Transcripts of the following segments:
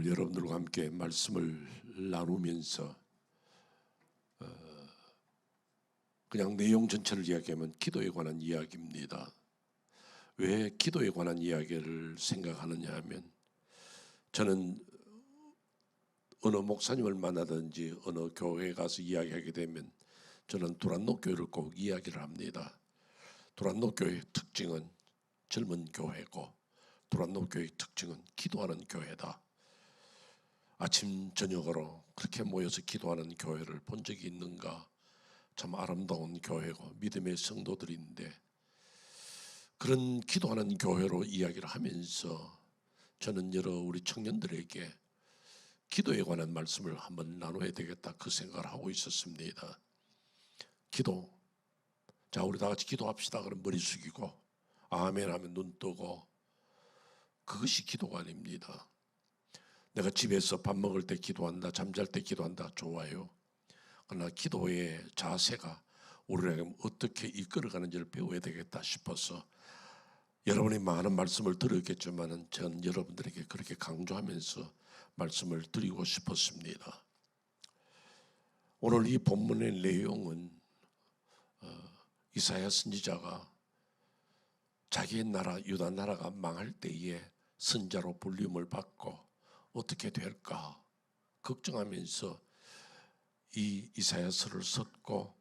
오늘 여러분들과 함께 말씀을 나누면서 그냥 내용 전체를 이야기하면 기도에 관한 이야기입니다. 왜 기도에 관한 이야기를 생각하느냐 하면, 저는 어느 목사님을 만나든지 어느 교회에 가서 이야기하게 되면 저는 두란노 교회를 꼭 이야기를 합니다. 두란노 교회의 특징은 젊은 교회고, 두란노 교회의 특징은 기도하는 교회다. 아침 저녁으로 그렇게 모여서 기도하는 교회를 본 적이 있는가? 참 아름다운 교회고 믿음의 성도들인데, 그런 기도하는 교회로 이야기를 하면서 저는 여러 우리 청년들에게 기도에 관한 말씀을 한번 나눠야 되겠다, 그 생각을 하고 있었습니다. 기도, 자 우리 다 같이 기도합시다. 그럼 머리 숙이고 아멘 하면 눈 뜨고, 그것이 기도가 아닙니다. 내가 집에서 밥 먹을 때 기도한다, 잠잘 때 기도한다, 좋아요. 그러나 기도의 자세가 우리에게 어떻게 이끌어가는지를 배워야 되겠다 싶어서 여러분이 많은 말씀을 들었겠지만 전 여러분들에게 그렇게 강조하면서 말씀을 드리고 싶었습니다. 오늘 이 본문의 내용은 이사야 선지자가 자기의 나라 유다 나라가 망할 때에 선자로 불림을 받고 어떻게 될까 걱정하면서 이 이사야서를 썼고,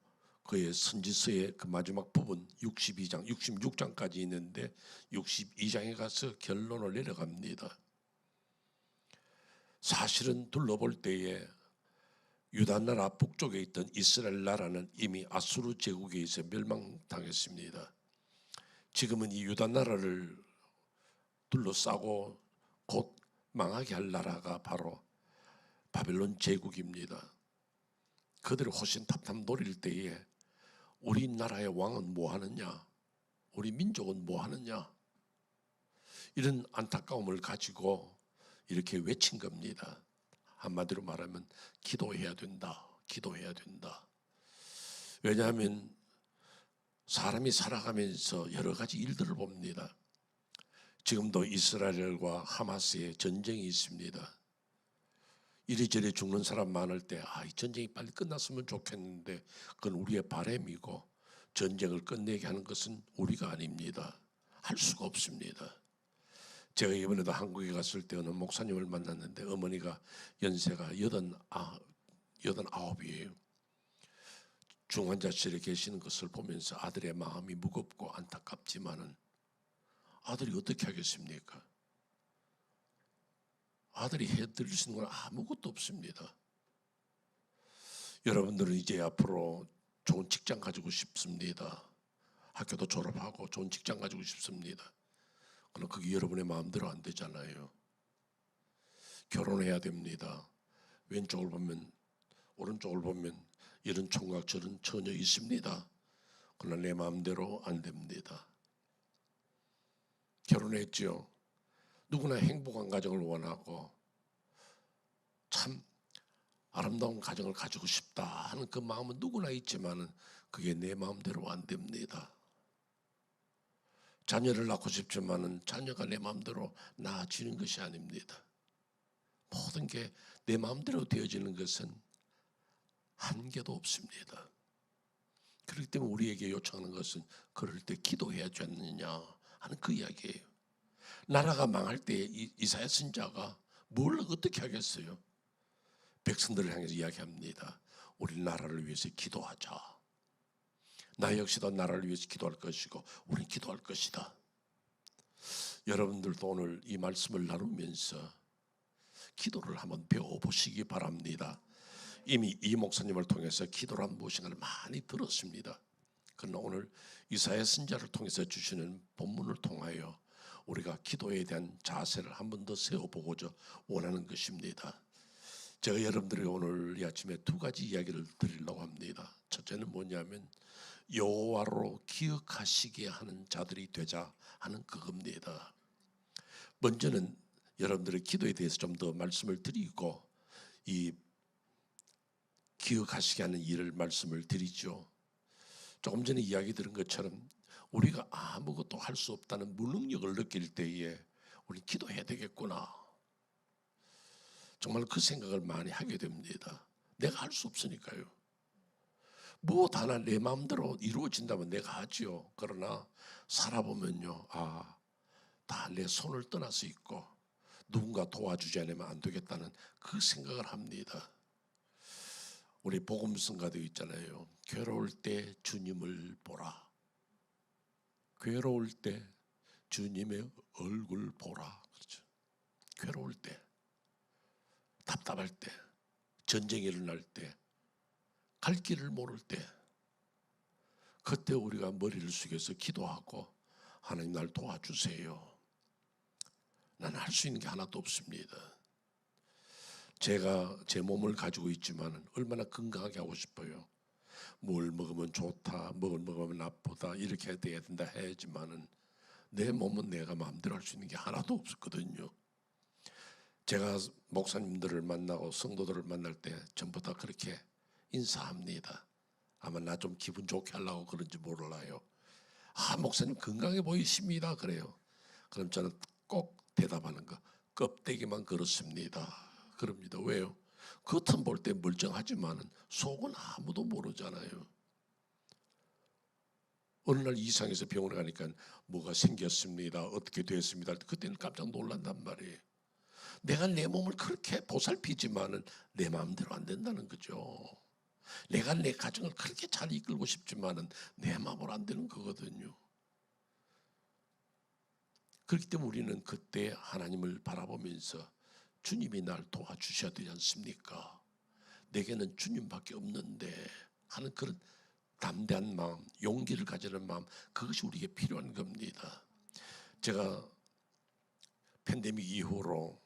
그의 선지서의 그 마지막 부분 62장, 66장까지 있는데 62장에 가서 결론을 내려갑니다. 사실은 둘러볼 때에 유다 나라 북쪽에 있던 이스라엘 나라는 이미 아수르 제국에 의해서 멸망당했습니다. 지금은 이 유다 나라를 둘러싸고 곧 망하게 할 나라가 바로 바벨론 제국입니다. 그들이 호신탑탑 노릴 때에 우리나라의 왕은 뭐 하느냐, 우리 민족은 뭐 하느냐, 이런 안타까움을 가지고 이렇게 외친 겁니다. 한마디로 말하면 기도해야 된다, 기도해야 된다. 왜냐하면 사람이 살아가면서 여러 가지 일들을 봅니다. 지금도 이스라엘과 하마스의 전쟁이 있습니다. 이리저리 죽는 사람 많을 때 이 전쟁이 빨리 끝났으면 좋겠는데, 그건 우리의 바람이고, 전쟁을 끝내게 하는 것은 우리가 아닙니다. 할 수가 없습니다. 제가 이번에도 한국에 갔을 때 어느 목사님을 만났는데 어머니가 연세가 89이에요. 중환자실에 계시는 것을 보면서 아들의 마음이 무겁고 안타깝지만은 아들이 어떻게 하겠습니까? 아들이 해드릴 수 있는 건 아무것도 없습니다. 여러분들은 이제 앞으로 좋은 직장 가지고 싶습니다. 학교도 졸업하고 좋은 직장 가지고 싶습니다. 그러나 그게 여러분의 마음대로 안 되잖아요. 결혼해야 됩니다. 왼쪽을 보면 오른쪽을 보면 이런 총각 저런 처녀 있습니다. 그러나 내 마음대로 안 됩니다. 결혼했지요. 누구나 행복한 가정을 원하고 참 아름다운 가정을 가지고 싶다 하는 그 마음은 누구나 있지만 그게 내 마음대로 안 됩니다. 자녀를 낳고 싶지만 자녀가 내 마음대로 낳아지는 것이 아닙니다. 모든 게 내 마음대로 되어지는 것은 한계도 없습니다. 그렇기 때문에 우리에게 요청하는 것은 그럴 때 기도해야 하지 않느냐 하는 그 이야기예요. 나라가 망할 때 이사야 선지자가 뭘 어떻게 하겠어요? 백성들을 향해서 이야기합니다. 우리 나라를 위해서 기도하자. 나 역시도 나라를 위해서 기도할 것이고 우리는 기도할 것이다. 여러분들도 오늘 이 말씀을 나누면서 기도를 한번 배워보시기 바랍니다. 이미 이 목사님을 통해서 기도란 무엇인가를 많이 들었습니다. 그러나 오늘 이사야 선지자를 통해서 주시는 본문을 통하여 우리가 기도에 대한 자세를 한 번 더 세워보고자 원하는 것입니다. 제가 여러분들에게 오늘 이 아침에 두 가지 이야기를 드리려고 합니다. 첫째는 뭐냐면 여호와로 기억하시게 하는 자들이 되자 하는 그겁니다. 먼저는 여러분들의 기도에 대해서 좀 더 말씀을 드리고 이 기억하시게 하는 일을 말씀을 드리죠. 조금 전에 이야기 들은 것처럼 우리가 아무것도 할 수 없다는 무능력을 느낄 때에 우리 기도해야 되겠구나. 정말 그 생각을 많이 하게 됩니다. 내가 할 수 없으니까요. 무엇 하나 내 마음대로 이루어진다면 내가 하지요. 그러나 살아보면요, 다 내 손을 떠날 수 있고 누군가 도와주지 않으면 안 되겠다는 그 생각을 합니다. 우리 복음성가도 있잖아요. 괴로울 때 주님을 보라. 괴로울 때 주님의 얼굴 보라. 그렇죠. 괴로울 때, 답답할 때, 전쟁이 일어날 때, 갈 길을 모를 때, 그때 우리가 머리를 숙여서 기도하고 하나님 날 도와주세요. 나는 할 수 있는 게 하나도 없습니다. 제가 제 몸을 가지고 있지만 얼마나 건강하게 하고 싶어요. 뭘 먹으면 좋다, 뭘 먹으면 나쁘다, 이렇게 돼야 된다 해야지만은 내 몸은 내가 마음대로 할 수 있는 게 하나도 없었거든요. 제가 목사님들을 만나고 성도들을 만날 때 전부 다 그렇게 인사합니다. 아마 나 좀 기분 좋게 하려고 그런지 몰라요. 목사님 건강해 보이십니다. 그래요. 그럼 저는 꼭 대답하는 거, 껍데기만 그렇습니다. 그럽니다. 왜요? 겉은 볼 때 멀쩡하지만은 속은 아무도 모르잖아요. 어느 날 이상해서 병원에 가니까 뭐가 생겼습니다. 어떻게 됐습니다. 그때는 깜짝 놀란단 말이에요. 내가 내 몸을 그렇게 보살피지만은 내 마음대로 안 된다는 거죠. 내가 내 가정을 그렇게 잘 이끌고 싶지만은 내 마음으로 안 되는 거거든요. 그렇기 때문에 우리는 그때 하나님을 바라보면서 주님이 날 도와주셔야 되지 않습니까? 내게는 주님밖에 없는데 하는 그런 담대한 마음, 용기를 가지는 마음, 그것이 우리에게 필요한 겁니다. 제가 팬데믹 이후로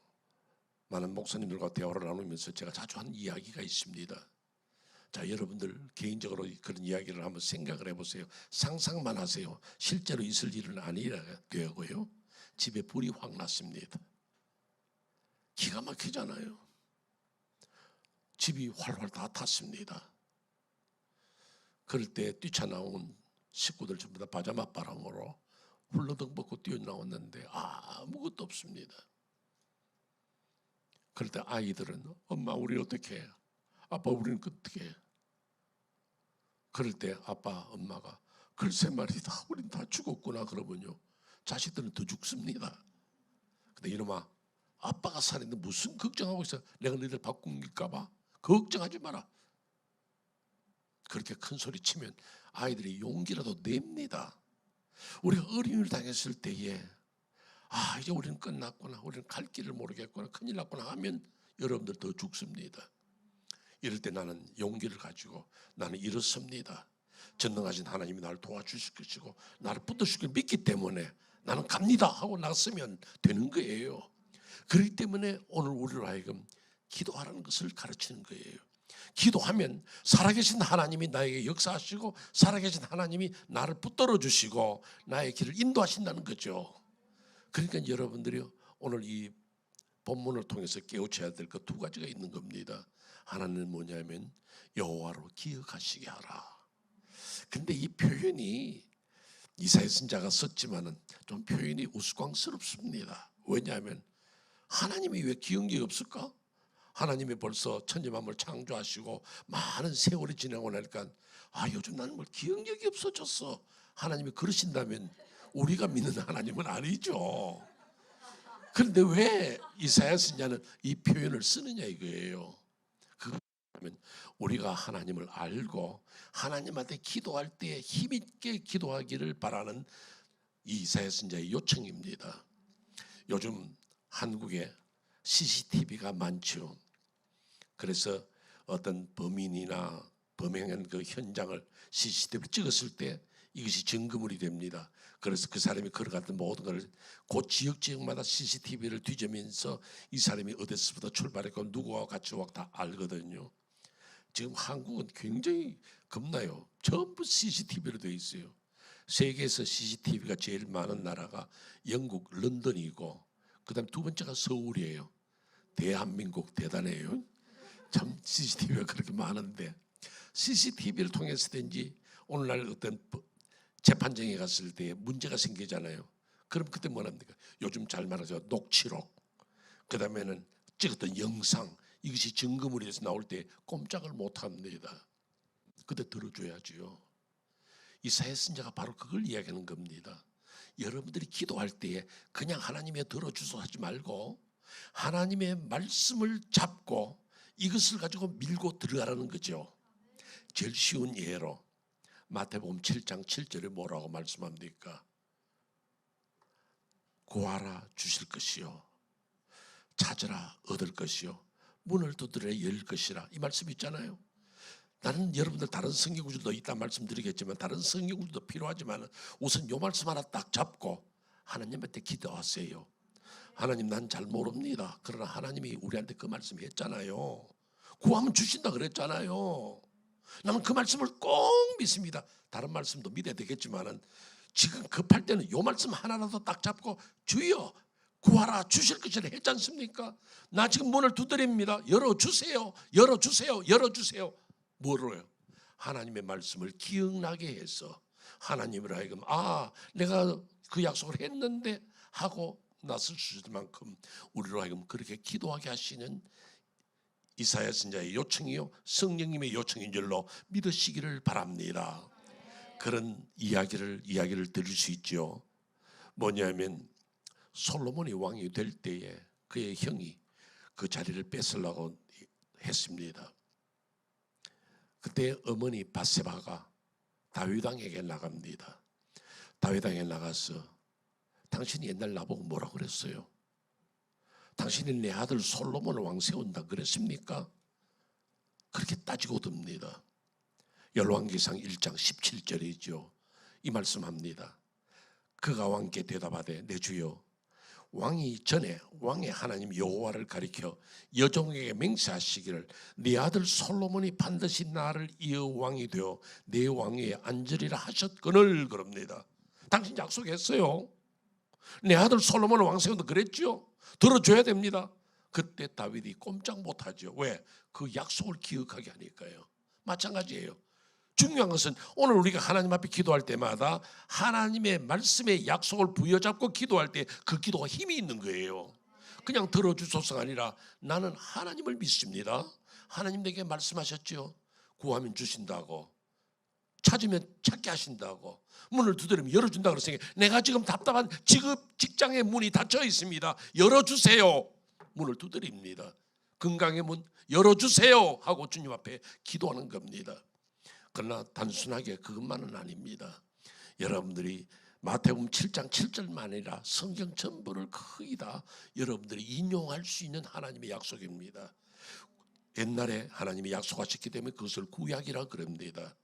많은 목사님들과 대화를 나누면서 제가 자주 하는 이야기가 있습니다. 자, 여러분들 개인적으로 그런 이야기를 한번 생각을 해보세요. 상상만 하세요. 실제로 있을 일은 아니라 되고요. 집에 불이 확 났습니다. 기가 막히잖아요. 집이 활활 다 탔습니다. 그럴 때 뛰쳐나온 식구들 전부 다 바자마 바람으로 훌러덩 벗고 뛰어나왔는데 아무것도 없습니다. 그럴 때 아이들은 엄마 우리 어떻게 해? 아빠 우리는 어떻게 해? 그럴 때 아빠 엄마가 글쎄 말이다 우린 다 죽었구나 그러면요 자식들은 더 죽습니다. 근데 이놈아 아빠가 살았는데 무슨 걱정하고 있어? 내가 너희들 바꾼길까 봐 걱정하지 마라. 그렇게 큰 소리 치면 아이들이 용기라도 냅니다. 우리가 어려움을 당했을 때에 이제 우리는 끝났구나, 우리는 갈 길을 모르겠구나, 큰일 났구나 하면 여러분들 더 죽습니다. 이럴 때 나는 용기를 가지고 나는 이렇습니다. 전능하신 하나님이 나를 도와주실 것이고 나를 붙드실 걸 믿기 때문에 나는 갑니다 하고 나서면 되는 거예요. 그렇기 때문에 오늘 우리로 하여금 기도하라는 것을 가르치는 거예요. 기도하면 살아계신 하나님이 나에게 역사하시고 살아계신 하나님이 나를 붙들어 주시고 나의 길을 인도하신다는 거죠. 그러니까 여러분들이 오늘 이 본문을 통해서 깨우쳐야 될 그 두 가지가 있는 겁니다. 하나는 뭐냐면 여호와로 기억하시게 하라. 근데 이 표현이 이사야 선지자가 썼지만은 좀 표현이 우스꽝스럽습니다. 왜냐하면 하나님이 왜 기억력이 없을까? 하나님이 벌써 천지만물 창조하시고 많은 세월이 지나고 나니까 요즘 나는 뭘 기억력이 없어졌어. 하나님이 그러신다면 우리가 믿는 하나님은 아니죠. 그런데 왜 이사야 선지자는 이 표현을 쓰느냐 이거예요. 그러면 우리가 하나님을 알고 하나님한테 기도할 때 힘있게 기도하기를 바라는 이사야 선지자의 요청입니다. 요즘 한국에 CCTV가 많죠. 그래서 어떤 범인이나 범행한 그 현장을 CCTV를 찍었을 때 이것이 증거물이 됩니다. 그래서 그 사람이 걸어갔던 모든 걸 그 지역마다 CCTV를 뒤지면서 이 사람이 어디서부터 출발했고 누구와 같이 왔고 다 알거든요. 지금 한국은 굉장히 겁나요. 전부 CCTV로 되어 있어요. 세계에서 CCTV가 제일 많은 나라가 영국 런던이고 그다음 두 번째가 서울이에요. 대한민국 대단해요. 참 CCTV가 그렇게 많은데 CCTV를 통해서든지 오늘날 어떤 재판정에 갔을 때 문제가 생기잖아요. 그럼 그때 뭐랍니까? 요즘 잘 말하죠. 녹취록. 그 다음에는 찍었던 영상, 이것이 증거물이 돼서 나올 때 꼼짝을 못합니다. 그때 들어줘야지요. 이사야 선지자가 바로 그걸 이야기하는 겁니다. 여러분들이 기도할 때에 그냥 하나님의 들어주소 하지 말고 하나님의 말씀을 잡고 이것을 가지고 밀고 들어가라는 거죠. 제일 쉬운 예로 마태복음 7장 7절에 뭐라고 말씀합니까? 구하라 주실 것이요, 찾으라 얻을 것이요, 문을 두드려 열 것이라, 이 말씀 있잖아요. 나는 여러분들 다른 성경 구절도 있다 말씀드리겠지만 다른 성경 구절도 필요하지만 우선 요 말씀 하나 딱 잡고 하나님한테 기도하세요. 하나님, 난 잘 모릅니다. 그러나 하나님이 우리한테 그 말씀 했잖아요. 구하면 주신다 그랬잖아요. 나는 그 말씀을 꼭 믿습니다. 다른 말씀도 믿어야 되겠지만 지금 급할 때는 요 말씀 하나라도 딱 잡고 주여 구하라 주실 것이라 했지 않습니까? 나 지금 문을 두드립니다. 열어주세요. 열어주세요. 열어주세요. 뭐로요? 하나님의 말씀을 기억나게 해서 하나님을 하여금 내가 그 약속을 했는데 하고 나설 수 있을 만큼 우리로 하여금 그렇게 기도하게 하시는 이사야 선지자의 요청이요, 성령님의 요청인 줄로 믿으시기를 바랍니다. 그런 이야기를 들을 수 있죠. 뭐냐면 솔로몬이 왕이 될 때에 그의 형이 그 자리를 뺏으려고 했습니다. 그때 어머니 밧세바가 다윗 왕에게 나갑니다. 다윗 왕에 나가서 당신이 옛날 나보고 뭐라고 그랬어요? 당신이 내 아들 솔로몬을 왕 세운다 그랬습니까? 그렇게 따지고 듭니다. 열왕기상 1장 17절이죠. 이 말씀합니다. 그가 왕께 대답하되 내 주여, 왕이 전에 왕의 하나님 여호와를 가리켜 여종에게 맹세하시기를 네 아들 솔로몬이 반드시 나를 이어 왕이 되어 내 왕위에 앉으리라 하셨거늘 그럽니다. 당신 약속했어요. 내 아들 솔로몬을 왕 세운다 그랬죠. 들어줘야 됩니다. 그때 다윗이 꼼짝 못하죠. 왜? 그 약속을 기억하게 하니까요. 마찬가지예요. 중요한 것은 오늘 우리가 하나님 앞에 기도할 때마다 하나님의 말씀의 약속을 부여잡고 기도할 때 그 기도가 힘이 있는 거예요. 그냥 들어주소서가 아니라 나는 하나님을 믿습니다. 하나님 내게 말씀하셨죠. 구하면 주신다고, 찾으면 찾게 하신다고, 문을 두드리면 열어준다고 그랬으니까 내가 지금 답답한 직장의 문이 닫혀 있습니다. 열어주세요. 문을 두드립니다. 건강의 문 열어주세요 하고 주님 앞에 기도하는 겁니다. 그러나 단순하게 그것만은 아닙니다. 여러분들이 마태복음 7장 7절만 아니라 성경 전부를 거의 다 여러분들이 인용할 수 있는 하나님의 약속입니다. 옛날에 하나님이 약속하셨기 때문에 그것을 구약이라 그럽니다.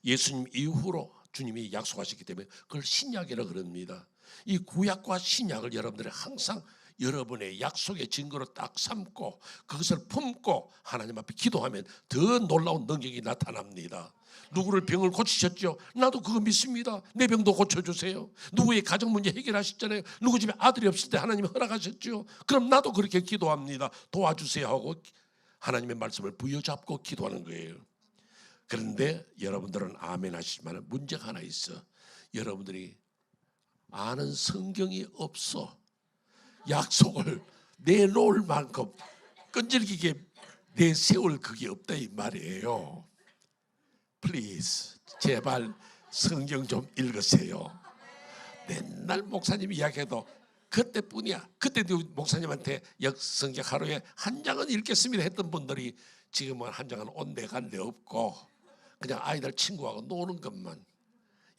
예수님 이후로 주님이 약속하셨기 때문에 그걸 신약이라 그럽니다. 이 구약과 신약을 여러분들이 항상 여러분의 약속의 증거로 딱 삼고 그것을 품고 하나님 앞에 기도하면 더 놀라운 능력이 나타납니다. 누구를 병을 고치셨죠? 나도 그거 믿습니다. 내 병도 고쳐주세요. 누구의 가정 문제 해결하셨잖아요. 누구 집에 아들이 없을 때 하나님이 허락하셨죠? 그럼 나도 그렇게 기도합니다. 도와주세요 하고 하나님의 말씀을 부여잡고 기도하는 거예요. 그런데 여러분들은 아멘 하시지만 문제가 하나 있어. 여러분들이 아는 성경이 없어. 약속을 내놓을 만큼 끈질기게 내세울 그게 없다 이 말이에요. Please, 제발 성경 좀 읽으세요. 맨날 목사님이 이야기해도 그때뿐이야. 그때도 목사님한테 성경 하루에 한 장은 읽겠습니다 했던 분들이 지금은 한 장은 온데간데 없고 그냥 아이들 친구하고 노는 것만.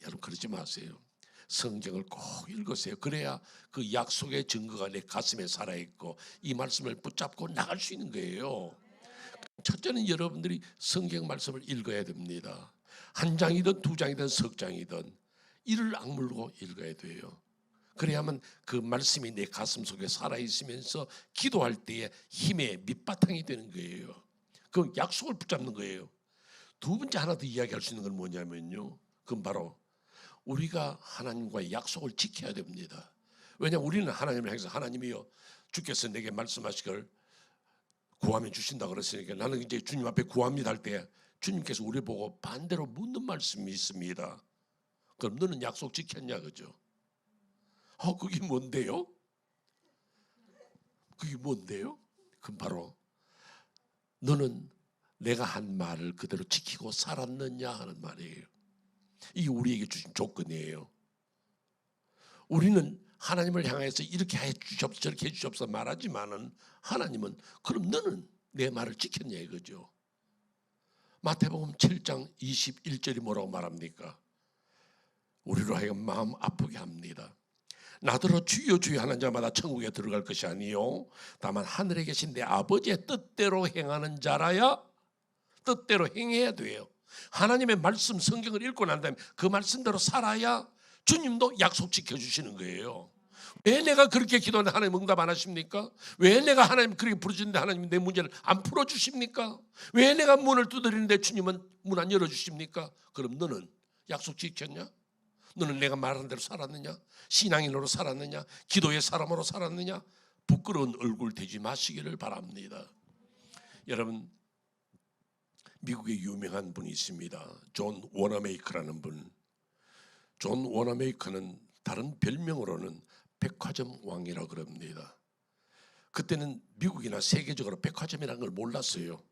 여러분 그러지 마세요. 성경을 꼭 읽으세요. 그래야 그 약속의 증거가 내 가슴에 살아있고 이 말씀을 붙잡고 나갈 수 있는 거예요. 첫째는 여러분들이 성경 말씀을 읽어야 됩니다. 한 장이든 두 장이든 석 장이든 이를 악물고 읽어야 돼요. 그래야만 그 말씀이 내 가슴 속에 살아있으면서 기도할 때에 힘의 밑바탕이 되는 거예요. 그 약속을 붙잡는 거예요. 두 번째 하나 더 이야기할 수 있는 건 뭐냐면요, 그건 바로 우리가 하나님과의 약속을 지켜야 됩니다. 왜냐하면 우리는 하나님을 향해서 하나님이여 주께서 내게 말씀하시길 구하면 주신다 그랬으니까 나는 이제 주님 앞에 구합니다 할 때 주님께서 우리 보고 반대로 묻는 말씀이 있습니다. 그럼 너는 약속 지켰냐 그죠? 그게 뭔데요? 그게 뭔데요? 그럼 바로 너는 내가 한 말을 그대로 지키고 살았느냐 하는 말이에요. 이게 우리에게 주신 조건이에요. 우리는 하나님을 향해서 이렇게 해 주십시오 저렇게 해 주십시오 말하지만은 하나님은 그럼 너는 내 말을 지켰냐 이거죠. 마태복음 7장 21절이 뭐라고 말합니까? 우리로 하여금 마음 아프게 합니다. 나더러 주여 주여 하는 자마다 천국에 들어갈 것이 아니요 다만 하늘에 계신 내 아버지의 뜻대로 행하는 자라야 뜻대로 행해야 돼요. 하나님의 말씀 성경을 읽고 난 다음에 그 말씀대로 살아야 주님도 약속 지켜주시는 거예요. 왜 내가 그렇게 기도하는데 하나님 응답 안 하십니까? 왜 내가 하나님 그렇게 부르짖는데 하나님이 내 문제를 안 풀어주십니까? 왜 내가 문을 두드리는데 주님은 문 안 열어주십니까? 그럼 너는 약속 지켰냐? 너는 내가 말한 대로 살았느냐? 신앙인으로 살았느냐? 기도의 사람으로 살았느냐? 부끄러운 얼굴 되지 마시기를 바랍니다. 여러분, 미국에 유명한 분이 있습니다. 존 워너메이커라는 분. 존 워너메이커는 다른 별명으로는 백화점 왕이라고 그럽니다. 그때는 미국이나 세계적으로 백화점이라는 걸 몰랐어요.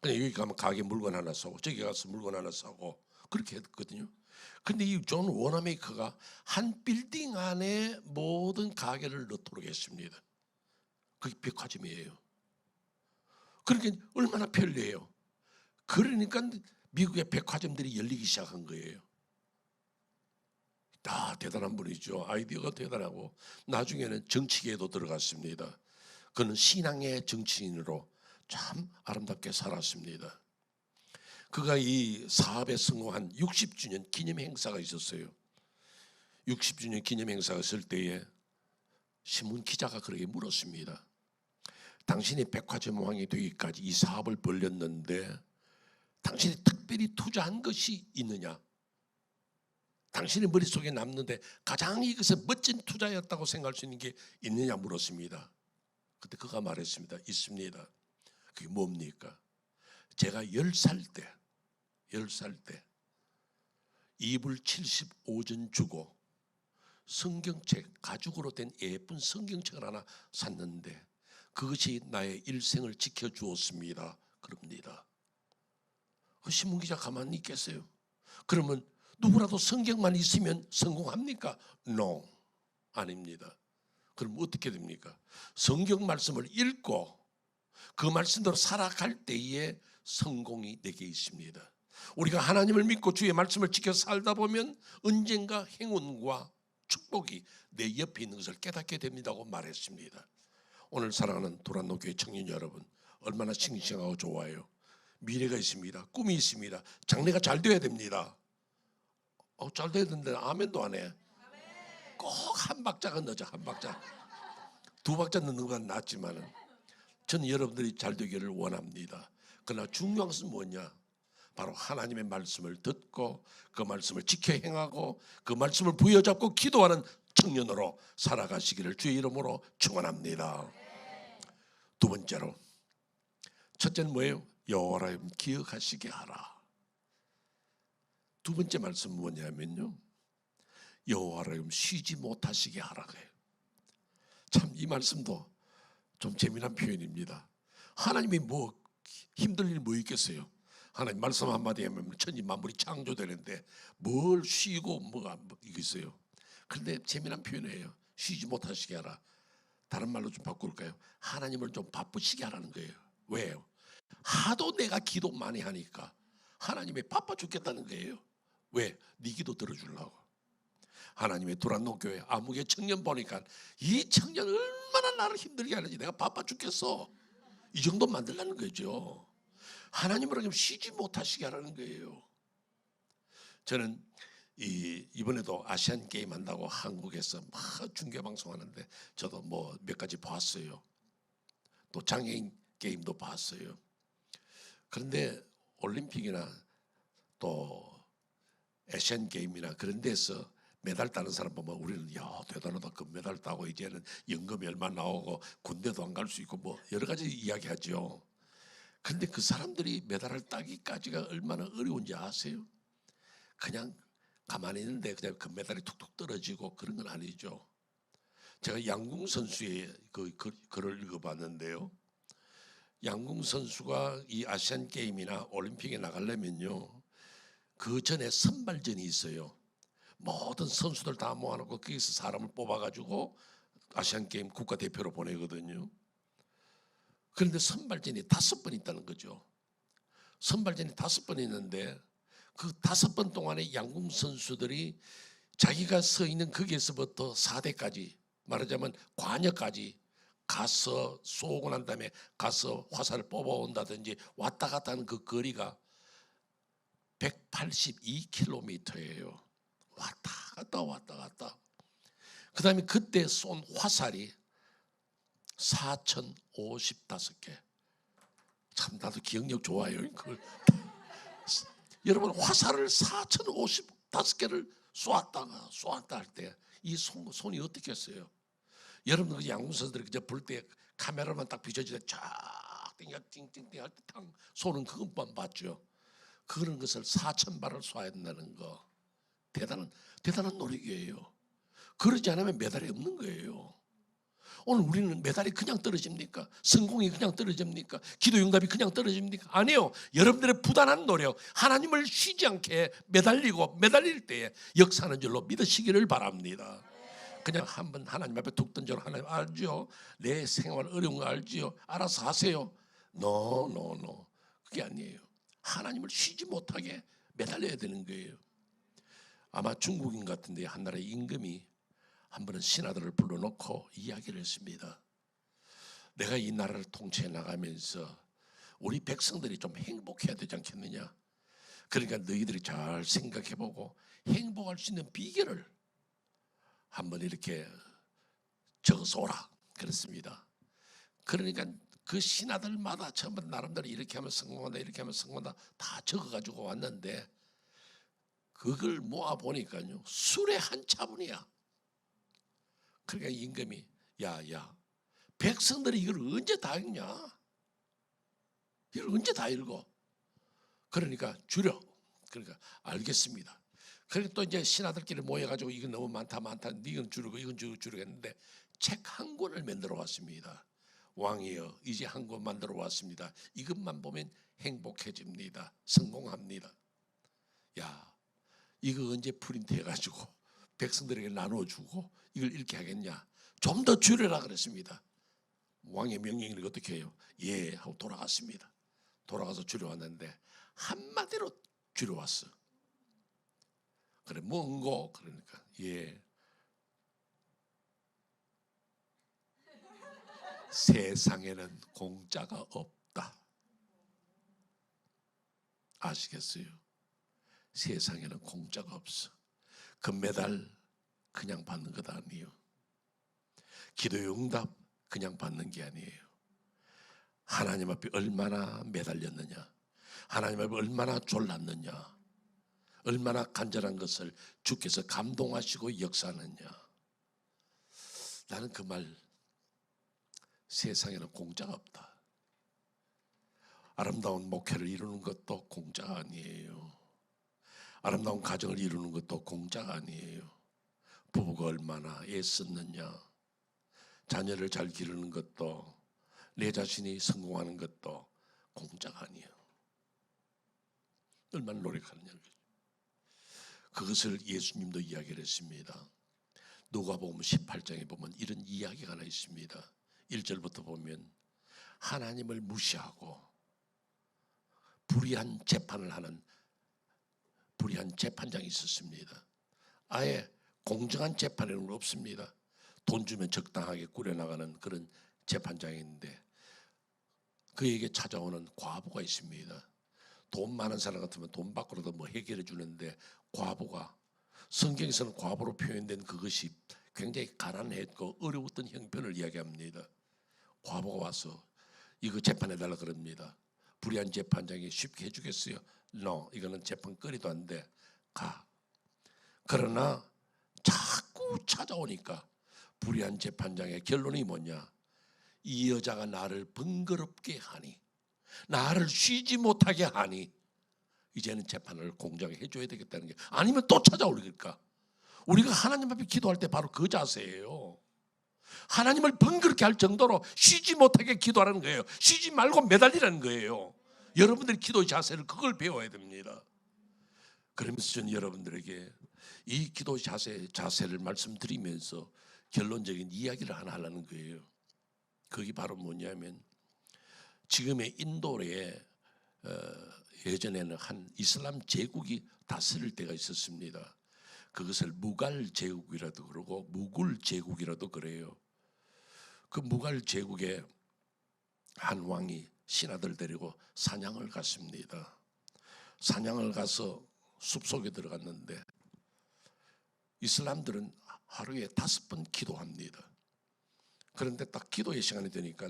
그냥 여기 가면 가게 물건 하나 사고 저기 가서 물건 하나 사고 그렇게 했거든요. 그런데 이 존 워너메이커가 한 빌딩 안에 모든 가게를 넣도록 했습니다. 그게 백화점이에요. 그러니까 얼마나 편리해요. 그러니까 미국의 백화점들이 열리기 시작한 거예요. 다 대단한 분이죠. 아이디어가 대단하고 나중에는 정치계에도 들어갔습니다. 그는 신앙의 정치인으로 참 아름답게 살았습니다. 그가 이 사업에 성공한 60주년 기념 행사가 있었어요. 60주년 기념 행사가 있을 때에 신문 기자가 그렇게 물었습니다. 당신이 백화점 왕이 되기까지 이 사업을 벌렸는데 당신이 특별히 투자한 것이 있느냐? 당신의 머릿속에 남는데 가장 이것은 멋진 투자였다고 생각할 수 있는 게 있느냐 물었습니다. 그때 그가 말했습니다. 있습니다. 그게 뭡니까? 제가 10살 때 이불 75전 주고 성경책, 가죽으로 된 예쁜 성경책을 하나 샀는데 그것이 나의 일생을 지켜주었습니다. 그럽니다. 그 신문기자 가만히 있겠어요? 그러면 누구라도 성경만 있으면 성공합니까? No, 아닙니다. 그럼 어떻게 됩니까? 성경 말씀을 읽고 그 말씀대로 살아갈 때에 성공이 내게 있습니다. 우리가 하나님을 믿고 주의 말씀을 지켜 살다 보면 언젠가 행운과 축복이 내 옆에 있는 것을 깨닫게 됩니다고 말했습니다. 오늘 사랑하는 도란노 교회 청년 여러분, 얼마나 싱싱하고 좋아요. 미래가 있습니다. 꿈이 있습니다. 장래가 잘 돼야 됩니다. 잘 돼야 되는데 아멘도 안 해. 꼭 한 박자가 넣자. 한 박자. 두 박자 넣는 건 낫지만은 저는 여러분들이 잘 되기를 원합니다. 그러나 중요한 것은 뭐냐? 바로 하나님의 말씀을 듣고 그 말씀을 지켜 행하고 그 말씀을 부여잡고 기도하는 청년으로 살아가시기를 주의 이름으로 축원합니다. 두 번째로, 첫째는 뭐예요? 여호와라 하여금 기억하시게 하라. 두 번째 말씀은 뭐냐면요, 여호와라 하여금 쉬지 못하시게 하라고 해요. 참 이 말씀도 좀 재미난 표현입니다. 하나님이 뭐 힘들 일 뭐 있겠어요? 하나님 말씀 한마디 하면 천지 만물이 창조되는데 뭘 쉬고 뭐가 있어요? 그런데 재미난 표현이에요. 쉬지 못하시게 하라. 다른 말로 좀 바꿀까요? 하나님을 좀 바쁘시게 하라는 거예요. 왜요? 하도 내가 기도 많이 하니까 하나님이 바빠 죽겠다는 거예요. 왜? 네 기도 들어주려고. 하나님의 도란노 교회 아무개 청년 보니까 이 청년 얼마나 나를 힘들게 하는지 내가 바빠 죽겠어. 이 정도 만들라는 거죠. 하나님을 그냥 쉬지 못하시게 하라는 거예요. 저는 이번에도 아시안 게임 한다고 한국에서 막 중계 방송하는데 저도 뭐 몇 가지 봤어요. 또 장애인 게임도 봤어요. 그런데 올림픽이나 또 아시안 게임이나 그런 데서 메달 따는 사람 보면 우리는 야 대단하다, 금메달 따고 이제는 연금이 얼마 나오고 군대도 안 갈 수 있고 뭐 여러 가지 이야기하죠. 그런데 그 사람들이 메달을 따기까지가 얼마나 어려운지 아세요? 그냥 가만히 있는데 그냥 금메달이 툭툭 떨어지고 그런 건 아니죠. 제가 양궁 선수의 글을 읽어봤는데요, 양궁 선수가 이 아시안 게임이나 올림픽에 나가려면요, 그 전에 선발전이 있어요. 모든 선수들 다 모아놓고 거기서 사람을 뽑아가지고 아시안 게임 국가대표로 보내거든요. 그런데 선발전이 5번 있다는 거죠. 선발전이 5번 있는데 그 5번 동안에 양궁 선수들이 자기가 서 있는 거기에서부터 4대까지, 말하자면 관여까지 가서 쏘고 난 다음에 가서 화살을 뽑아온다든지 왔다 갔다 하는 그 거리가 182km예요. 왔다 갔다 왔다 갔다. 그 다음에 그때 쏜 화살이 4,055개. 참 나도 기억력 좋아요. 여러분, 화살을 4,055개를 쏘았다 할 때 이 손이 어떻겠어요? 여러분, 그 양궁 선수들이 그저 볼 때 카메라만 딱 비춰지다 쫙 띵띵띵띵 할 때 탕 쏘는 그것만 봤죠. 그런 것을 4,000발을 쏴야 된다는 거, 대단한 노력이에요. 그러지 않으면 메달이 없는 거예요. 오늘 우리는 메달이 그냥 떨어집니까? 성공이 그냥 떨어집니까? 기도 응답이 그냥 떨어집니까? 아니요. 여러분들의 부단한 노력, 하나님을 쉬지 않게 매달릴 때에 역사하는 줄로 믿으시기를 바랍니다. 그냥 한번 하나님 앞에 툭 던져, 하나님 알죠? 내 생활 어려운 거 알지요? 알아서 하세요. No. 그게 아니에요. 하나님을 쉬지 못하게 매달려야 되는 거예요. 아마 중국인 같은데 한 나라의 임금이 한 번은 신하들을 불러놓고 이야기를 했습니다. 내가 이 나라를 통치해 나가면서 우리 백성들이 좀 행복해야 되지 않겠느냐. 그러니까 너희들이 잘 생각해보고 행복할 수 있는 비결을 한번 이렇게 적어서 오라 그랬습니다. 그러니까 그 신하들마다 전부 나름대로 이렇게 하면 성공한다, 이렇게 하면 성공한다 다 적어가지고 왔는데 그걸 모아보니까요, 술의 한 차분이야. 그러니까 임금이 야 백성들이 이걸 언제 다 읽냐? 이걸 언제 다 읽어? 그러니까 줄여. 그러니까 알겠습니다. 그리고 또 이제 신하들끼리 모여가지고 이건 너무 많다 이건 줄이고 이건 줄이고 했는데 책 한 권을 만들어 왔습니다. 왕이여, 이제 한 권 만들어 왔습니다. 이것만 보면 행복해집니다. 성공합니다. 야, 이거 언제 프린트 해가지고 백성들에게 나눠주고 이걸 읽게 하겠냐? 좀 더 줄여라 그랬습니다. 왕의 명령을 어떻게 해요? 예 하고 돌아갔습니다. 돌아가서 줄여왔는데 한마디로 줄여왔어. 그래, 뭔고? 그러니까 예, 세상에는 공짜가 없다. 아시겠어요? 세상에는 공짜가 없어. 금메달 그냥 받는 것 아니에요. 기도의 응답 그냥 받는 게 아니에요. 하나님 앞에 얼마나 매달렸느냐, 하나님 앞에 얼마나 졸랐느냐, 얼마나 간절한 것을 주께서 감동하시고 역사하느냐. 나는 그 말, 세상에는 공짜가 없다. 아름다운 목회를 이루는 것도 공짜가 아니에요. 아름다운 가정을 이루는 것도 공짜가 아니에요. 부부가 얼마나 애썼느냐, 자녀를 잘 기르는 것도, 내 자신이 성공하는 것도 공짜가 아니에요. 얼마나 노력하느냐. 그것을 예수님도 이야기를 했습니다. 누가복음 18장에 보면 이런 이야기가 하나 있습니다. 1절부터 보면 하나님을 무시하고 불의한 재판을 하는 불의한 재판장이 있었습니다. 아예 공정한 재판은 없습니다. 돈 주면 적당하게 꾸려나가는 그런 재판장인데 그에게 찾아오는 과부가 있습니다. 돈 많은 사람 같으면 돈 받고라도 뭐 해결해 주는데 과부가, 성경에서는 과부로 표현된 그것이 굉장히 가난했고 어려웠던 형편을 이야기합니다. 과부가 와서 이거 재판해달라 그럽니다. 불의한 재판장이 쉽게 해주겠어요? No, 이거는 재판거리도 안 돼. 가. 그러나 자꾸 찾아오니까 불의한 재판장의 결론이 뭐냐? 이 여자가 나를 번거롭게 하니, 나를 쉬지 못하게 하니 이제는 재판을 공정하게 해줘야 되겠다는 게, 아니면 또 찾아올릴까? 우리가 하나님 앞에 기도할 때 바로 그 자세예요. 하나님을 번거롭게 할 정도로 쉬지 못하게 기도하는 거예요. 쉬지 말고 매달리라는 거예요. 여러분들이 기도의 자세를 그걸 배워야 됩니다. 그러면서 저는 여러분들에게 이 기도 자세를 말씀드리면서 결론적인 이야기를 하나 하려는 거예요. 그게 바로 뭐냐면, 지금의 인도에 예전에는 한 이슬람 제국이 다스릴 때가 있었습니다. 그것을 무갈 제국이라도 그러고 무굴 제국이라도 그래요. 그 무갈 제국에 한 왕이 신하들 데리고 사냥을 갔습니다. 사냥을 가서 숲속에 들어갔는데 이슬람들은 하루에 5번 기도합니다. 그런데 딱 기도의 시간이 되니까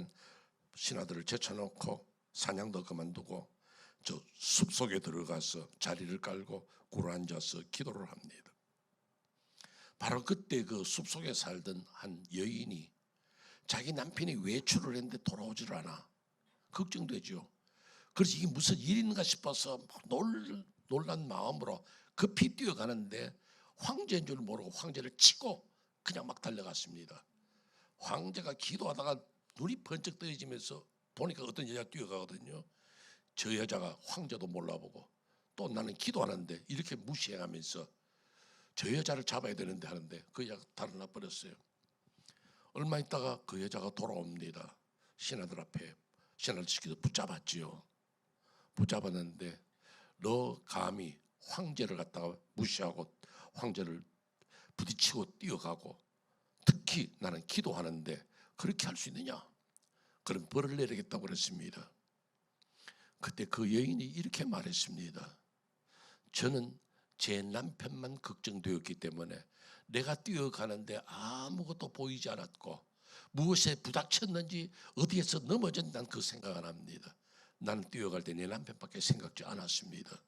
신하들을 제쳐놓고 사냥도 그만두고 저 숲속에 들어가서 자리를 깔고 굴러앉아서 기도를 합니다. 바로 그때 그 숲속에 살던 한 여인이 자기 남편이 외출을 했는데 돌아오질 않아. 걱정되죠. 그래서 이게 무슨 일인가 싶어서 놀란 마음으로 급히 뛰어가는데 황제인 줄 모르고 황제를 치고 그냥 막 달려갔습니다. 황제가 기도하다가 눈이 번쩍 떠지면서 보니까 어떤 여자가 뛰어가거든요. 저 여자가 황제도 몰라보고 또 나는 기도하는데 이렇게 무시해가면서 저 여자를 잡아야 되는데 하는데 그 여자가 달아나 버렸어요. 얼마 있다가 그 여자가 돌아옵니다. 신하들 앞에 신하를 시켜서 붙잡았지요. 붙잡았는데 너 감히 황제를 갖다가 무시하고 황제를 부딪히고 뛰어가고 특히 나는 기도하는데 그렇게 할 수 있느냐? 그럼 벌을 내리겠다고 그랬습니다. 그때 그 여인이 이렇게 말했습니다. 저는 제 남편만 걱정되었기 때문에 내가 뛰어가는데 아무것도 보이지 않았고 무엇에 부닥쳤는지 어디에서 넘어졌는지 난 그 생각 안 합니다. 나는 뛰어갈 때 내 남편밖에 생각지 않았습니다.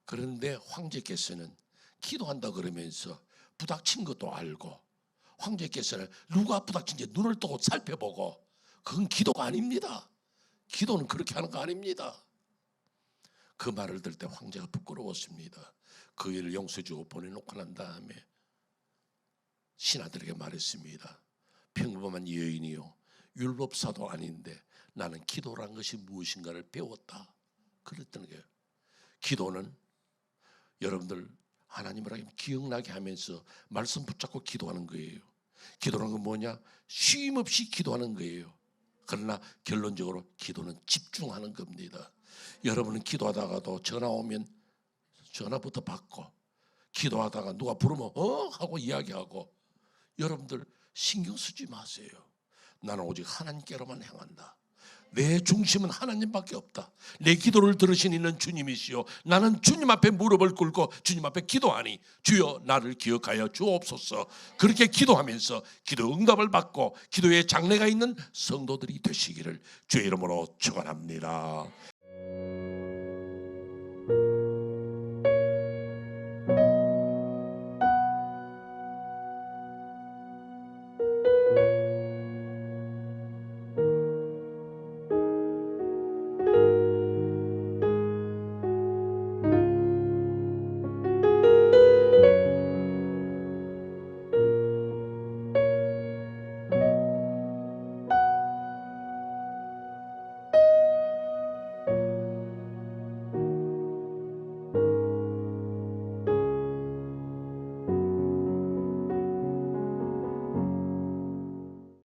그런데 황제께서는 기도한다 그러면서 부닥친 것도 알고 황제께서는 누가 부닥친지 눈을 뜨고 살펴보고 그건 기도가 아닙니다. 기도는 그렇게 하는 거 아닙니다. 그 말을 들을 때 황제가 부끄러웠습니다. 그 일을 용서해주고 보내놓고 난 다음에 신하들에게 말했습니다. 평범한 여인이요 율법사도 아닌데 나는 기도란 것이 무엇인가를 배웠다. 그랬던 거예요. 기도는 여러분들 하나님을 기억나게 하면서 말씀 붙잡고 기도하는 거예요. 기도라는 건 뭐냐? 쉼 없이 기도하는 거예요. 그러나 결론적으로 기도는 집중하는 겁니다. 여러분은 기도하다가도 전화 오면 전화부터 받고 기도하다가 누가 부르면 하고 이야기하고 여러분들 신경 쓰지 마세요. 나는 오직 하나님께로만 향한다. 내 중심은 하나님밖에 없다. 내 기도를 들으신 이는 주님이시요 나는 주님 앞에 무릎을 꿇고 주님 앞에 기도하니 주여 나를 기억하여 주옵소서. 그렇게 기도하면서 기도 응답을 받고 기도에 장래가 있는 성도들이 되시기를 주의 이름으로 축원합니다.